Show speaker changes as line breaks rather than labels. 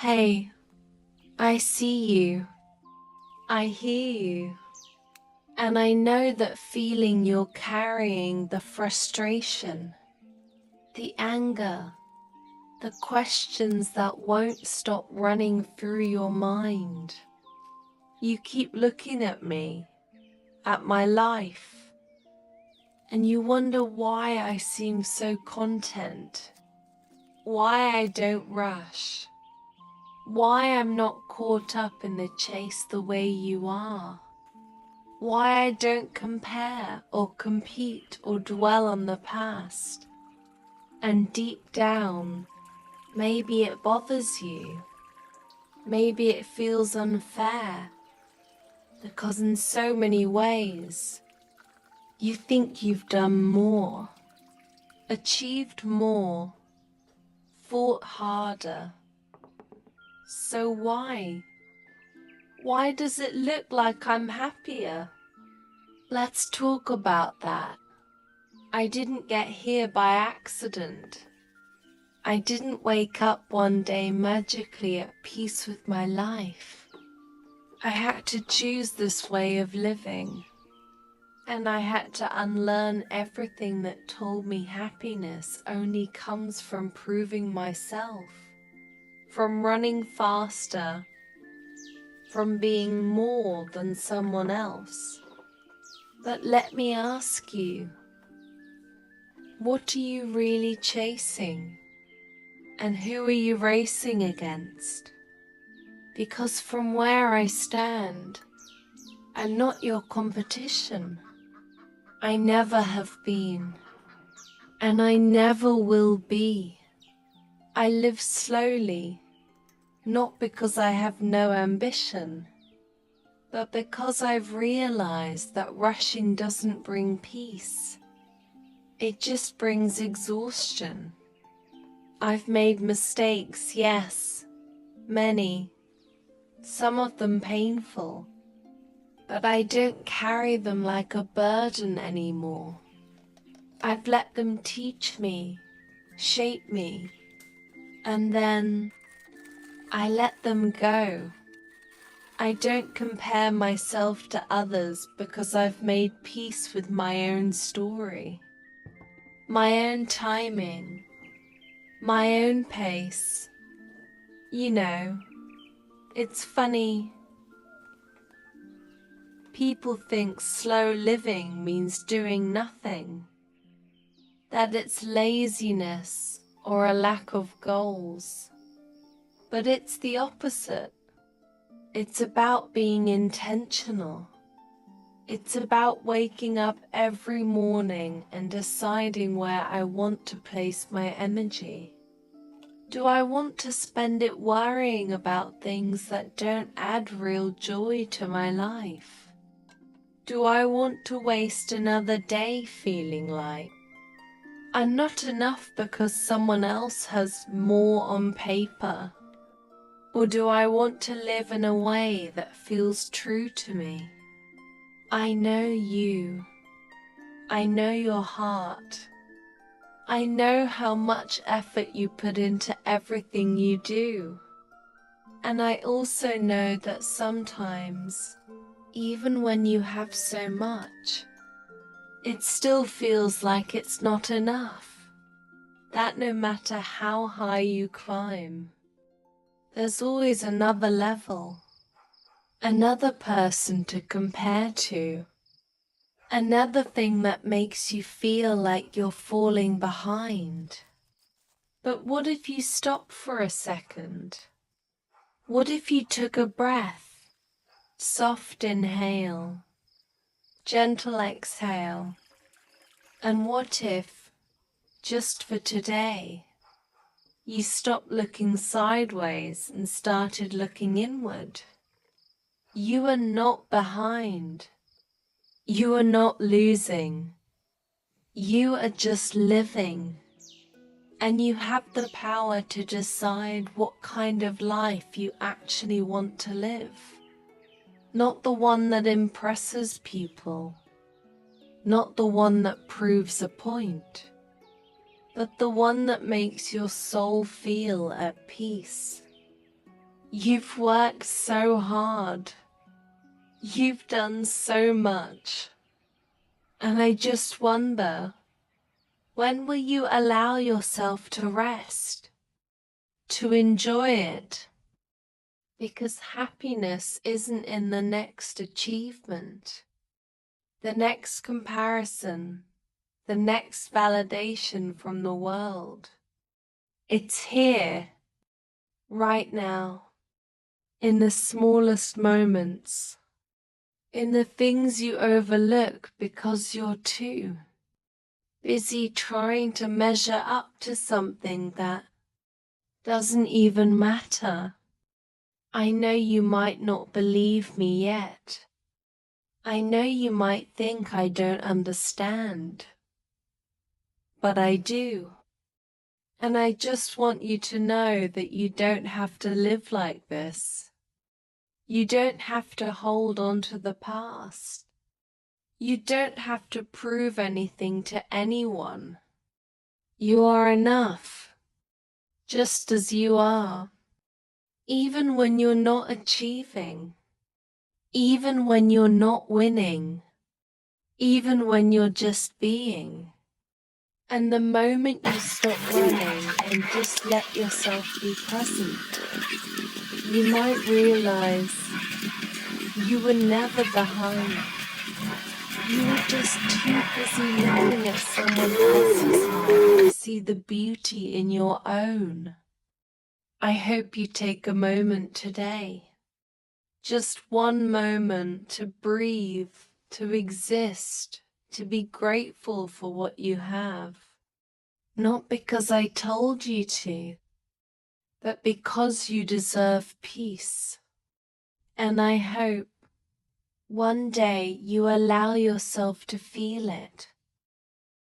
Hey, I see you. I hear you. And I know that feeling you're carrying, the frustration, the anger, the questions that won't stop running through your mind. You keep looking at me, at my life, and you wonder why I seem so content, why I don't rush, why I'm not caught up in the chase the way you are, why I don't compare or compete or dwell on the past. And deep down, maybe it bothers you. Maybe it feels unfair, because in so many ways, you think you've done more, achieved more, fought harder. So why? Why does it look like I'm happier? Let's talk about that. I didn't get here by accident. I didn't wake up one day magically at peace with my life. I had to choose this way of living. And I had to unlearn everything that told me happiness only comes from proving myself, from running faster, from being more than someone else. But let me ask you, what are you really chasing? And who are you racing against? Because from where I stand, I'm not your competition. I never have been, and I never will be. I live slowly, not because I have no ambition, but because I've realized that rushing doesn't bring peace. It just brings exhaustion. I've made mistakes, yes, many, some of them painful, but I don't carry them like a burden anymore. I've let them teach me, shape me, and then I let them go. I don't compare myself to others because I've made peace with my own story, my own timing, my own pace. You know, it's funny. People think slow living means doing nothing, that it's laziness or a lack of goals. But it's the opposite. It's about being intentional. It's about waking up every morning and deciding where I want to place my energy. Do I want to spend it worrying about things that don't add real joy to my life? Do I want to waste another day feeling like I'm not enough because someone else has more on paper? Or do I want to live in a way that feels true to me? I know you. I know your heart. I know how much effort you put into everything you do. And I also know that sometimes, even when you have so much, it still feels like it's not enough. That no matter how high you climb, there's always another level, another person to compare to, another thing that makes you feel like you're falling behind. But what if you stopped for a second? What if you took a breath? Soft inhale, gentle exhale. And what if, just for today, you stopped looking sideways and started looking inward? You are not behind. You are not losing. You are just living. And you have the power to decide what kind of life you actually want to live. Not the one that impresses people. Not the one that proves a point. But the one that makes your soul feel at peace. You've worked so hard. You've done so much. And I just wonder, when will you allow yourself to rest, to enjoy it? Because happiness isn't in the next achievement, the next comparison, the next validation from the world. It's here, right now, in the smallest moments, in the things you overlook because you're too busy trying to measure up to something that doesn't even matter. I know you might not believe me yet. I know you might think I don't understand. But I do. And I just want you to know that you don't have to live like this. You don't have to hold on to the past. You don't have to prove anything to anyone. You are enough, just as you are. Even when you're not achieving, even when you're not winning, even when you're just being. And the moment you stop running and just let yourself be present, you might realize you were never behind. You were just too busy looking at someone else's heart to see the beauty in your own. I hope you take a moment today, just one moment, to breathe, to exist, to be grateful for what you have. Not because I told you to, but because you deserve peace. And I hope one day you allow yourself to feel it.